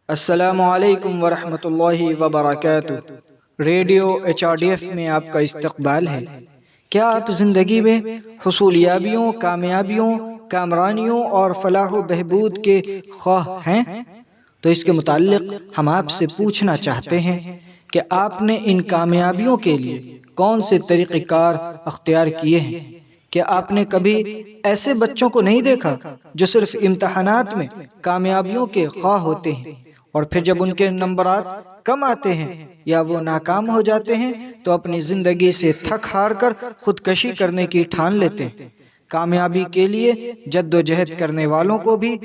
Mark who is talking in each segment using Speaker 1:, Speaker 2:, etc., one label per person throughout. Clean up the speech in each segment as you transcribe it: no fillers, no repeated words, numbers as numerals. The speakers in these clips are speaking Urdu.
Speaker 1: السلام علیکم ورحمۃ اللہ وبرکاتہ۔ ریڈیو HRDF میں آپ کا استقبال ہے۔ کیا آپ زندگی میں حصولیابیوں، کامیابیوں، کامرانیوں اور فلاح و بہبود کے خواہ ہیں؟ تو اس کے متعلق ہم آپ سے پوچھنا چاہتے ہیں کہ آپ نے ان کامیابیوں کے لیے کون سے طریقہ کار اختیار کیے ہیں؟ کہ آپ نے کبھی ایسے بچوں کو نہیں دیکھا جو صرف امتحانات میں کامیابیوں کے خواہ ہوتے ہیں اور پھر جب ان کے نمبرات کم آتے ہیں یا وہ ناکام ہو جاتے ہیں تو اپنی زندگی سے تھک ہار کر خودکشی کرنے کی ٹھان لیتے ہیں؟ کامیابی کے لیے جد و جہد کرنے والوں کو بھی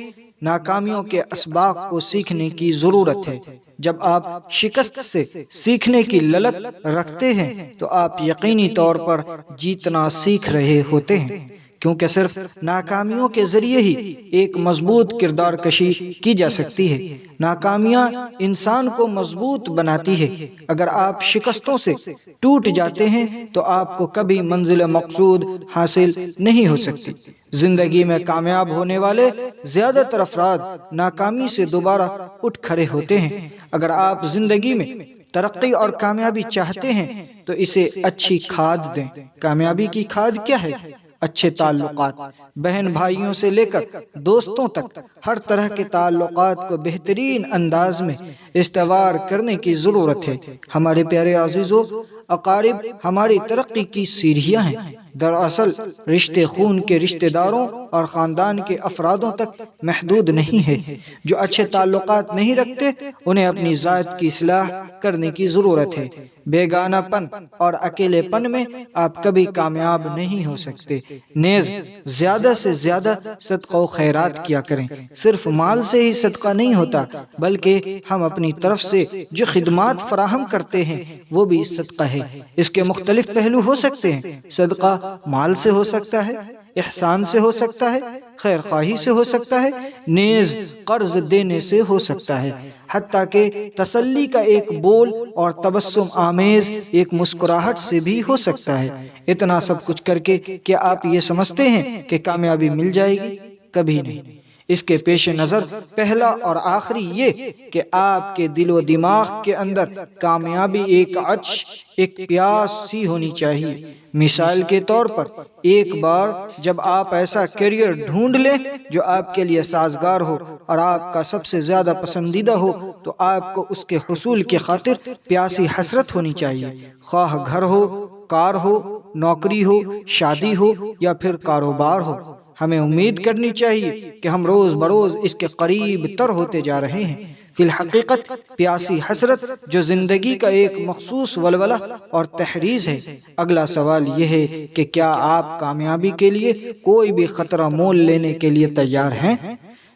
Speaker 1: ناکامیوں کے اسباق کو سیکھنے کی ضرورت ہے۔ جب آپ شکست سے سیکھنے کی للک رکھتے ہیں تو آپ یقینی طور پر جیتنا سیکھ رہے ہوتے ہیں، کیونکہ صرف ناکامیوں کے ذریعے ہی ایک مضبوط کردار کشی کی جا سکتی ہے۔ ناکامیاں انسان کو مضبوط بناتی ہے۔ اگر آپ شکستوں سے ٹوٹ جاتے ہیں تو آپ کو کبھی منزل مقصود حاصل نہیں ہو سکتی۔ زندگی میں کامیاب ہونے والے زیادہ تر افراد ناکامی سے دوبارہ اٹھ کھڑے ہوتے ہیں۔ اگر آپ زندگی میں ترقی اور کامیابی چاہتے ہیں تو اسے اچھی کھاد دیں۔ کامیابی کی کھاد کیا ہے؟ اچھے تعلقات۔ بہن بھائیوں سے لے کر دوستوں تک ہر طرح کے تعلقات کو بہترین انداز میں استوار کرنے کی ضرورت ہے۔ ہمارے پیارے عزیزو، اقارب ہماری ترقی کی سیڑھیاں ہیں۔ دراصل رشتے خون کے رشتہ داروں اور خاندان کے افرادوں تک محدود نہیں ہے۔ جو اچھے تعلقات نہیں رکھتے انہیں اپنی ذات کی اصلاح کرنے کی ضرورت ہے۔ بیگانہ پن اور اکیلے پن میں آپ کبھی کامیاب نہیں ہو سکتے۔ نیز زیادہ سے زیادہ صدقہ و خیرات کیا کریں۔ صرف مال سے ہی صدقہ نہیں ہوتا، بلکہ ہم اپنی طرف سے جو خدمات فراہم کرتے ہیں وہ بھی صدقہ ہے۔ اس کے مختلف پہلو ہو سکتے ہیں۔ صدقہ مال سے ہو سکتا ہے، احسان سے ہو سکتا ہے، خیر خواہی سے ہو سکتا ہے، نیز قرض دینے سے ہو سکتا ہے، حتیٰ کہ تسلی کا ایک بول اور تبسم آمیز ایک مسکراہٹ سے بھی ہو سکتا ہے۔ اتنا سب کچھ کر کے کیا آپ یہ سمجھتے ہیں کہ کامیابی مل جائے گی؟ کبھی نہیں۔ اس کے پیش نظر پہلا اور آخری یہ کہ آپ کے دل و دماغ کے اندر کامیابی ایک عطش، ایک پیاس سی ہونی چاہیے۔ مثال کے طور پر ایک بار جب آپ ایسا کیریئر ڈھونڈ لیں جو آپ کے لیے سازگار ہو اور آپ کا سب سے زیادہ پسندیدہ ہو تو آپ کو اس کے حصول کی خاطر پیاسی حسرت ہونی چاہیے، خواہ گھر ہو، کار ہو، نوکری ہو، شادی ہو یا پھر کاروبار ہو۔ ہمیں امید کرنی چاہیے کہ ہم روز بروز اس کے قریب تر ہوتے جا رہے ہیں۔ فی الحقیقت پیاسی حسرت جو زندگی کا ایک مخصوص ولولہ اور تحریز ہے۔ اگلا سوال یہ ہے کہ کیا آپ کامیابی کے لیے کوئی بھی خطرہ مول لینے کے لیے تیار ہیں؟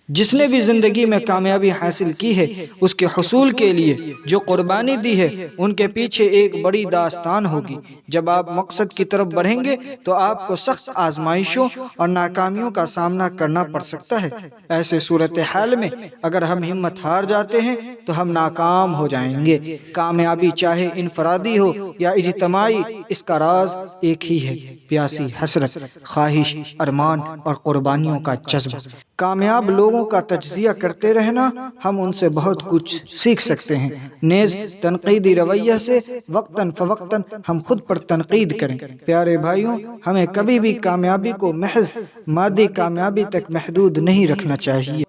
Speaker 1: جس نے بھی زندگی میں کامیابی حاصل کی ہے اس کے حصول کے لیے جو قربانی دی ہے ان کے پیچھے ایک بڑی داستان ہوگی۔ جب آپ مقصد کی طرف بڑھیں گے تو آپ کو سخت آزمائشوں اور ناکامیوں کا سامنا کرنا پڑ سکتا ہے۔ ایسے صورتحال میں اگر ہم ہمت ہار جاتے ہیں تو ہم ناکام ہو جائیں گے۔ کامیابی چاہے انفرادی ہو یا اجتماعی، اس کا راز ایک ہی ہے: پیاسی حسرت، خواہش، ارمان اور قربانیوں کا جذبہ۔ کامیاب لوگوں کا تجزیہ کرتے رہنا، ہم ان سے بہت کچھ سیکھ سکتے ہیں۔ نیز تنقیدی رویہ سے وقتاً فوقتاً ہم خود پر تنقید کریں۔ پیارے بھائیوں، ہمیں کبھی بھی کامیابی کو محض مادی کامیابی تک محدود نہیں رکھنا چاہیے۔